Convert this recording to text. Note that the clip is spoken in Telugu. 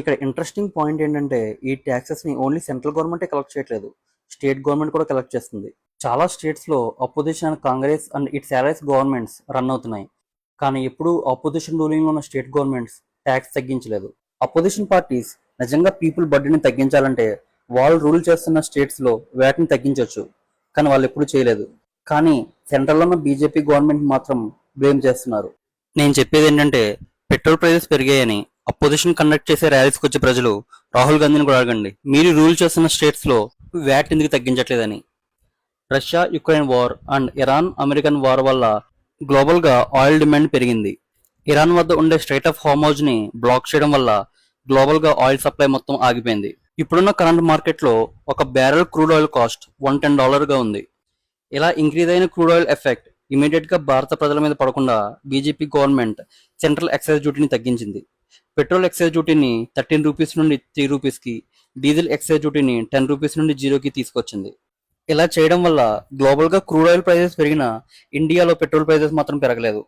ఇక్కడ ఇంట్రెస్టింగ్ పాయింట్ ఏంటంటే ఈ ట్యాక్సెస్ ని ఓన్లీ సెంట్రల్ గవర్నమెంటే కలెక్ట్ చేయట్లేదు, స్టేట్ గవర్నమెంట్ కూడా కలెక్ట్ చేస్తుంది. చాలా స్టేట్స్ లో opposition Congress and it's allies governments run అవుతున్నాయి. కానీ ఎప్పుడు అపోజిషన్ రూలింగ్ లో ఉన్న స్టేట్ గవర్నమెంట్స్ ట్యాక్స్ తగ్గించలేదు. అపోజిషన్ పార్టీస్ నిజంగా పీపుల్ బడ్డీని తగ్గించాలంటే వాళ్ళు రూల్ చేస్తున్న స్టేట్స్ లో వ్యాట్ని తగ్గించవచ్చు, కానీ వాళ్ళు ఎప్పుడు చేయలేదు. కానీ సెంట్రల్ లో ఉన్న బీజేపీ గవర్నమెంట్ మాత్రం బ్లేమ్ చేస్తున్నారు. నేను చెప్పేది ఏంటంటే పెట్రోల్ ప్రైజెస్ పెరిగాయని అపోజిషన్ కండక్ట్ చేసే ర్యాలీస్కి వచ్చే ప్రజలు రాహుల్ గాంధీని కూడా అడగండి, మీరు రూల్ చేస్తున్న స్టేట్స్ లో వ్యాట్ ఎందుకు తగ్గించట్లేదని. Russia Ukraine war and Iran American war వల్ల గ్లోబల్ గా ఆయిల్ డిమాండ్ పెరిగింది. ఇరాన్ వద్ద ఉండే స్ట్రైట్ ఆఫ్ హార్మోజ్ ని బ్లాక్ చేయడం వల్ల గ్లోబల్ గా ఆయిల్ సప్లై మొత్తం ఆగిపోయింది. ఇప్పుడున్న కరెంట్ మార్కెట్ లో ఒక బ్యారెల్ క్రూడ్ ఆయిల్ కాస్ట్ $110 గా ఉంది. ఇలా ఇంక్రీజ్ అయిన క్రూడ్ ఆయిల్ ఎఫెక్ట్ ఇమీడియట్ గా భారత ప్రజల మీద పడకుండా బీజేపీ గవర్నమెంట్ సెంట్రల్ ఎక్సైజ్ డ్యూటీని తగ్గించింది. పెట్రోల్ ఎక్సైజ్ డ్యూటీని ₹13 నుండి ₹3కి, డీజిల్ ఎక్సైజ్ డ్యూటీని ₹10 నుండి 0కి తీసుకొచ్చింది. ఇలా చేయడం వల్ల గ్లోబల్ గా క్రూడ్ ఆయిల్ ప్రైజెస్ పెరిగినా ఇండియాలో పెట్రోల్ ప్రైజెస్ మాత్రం పెరగలేదు.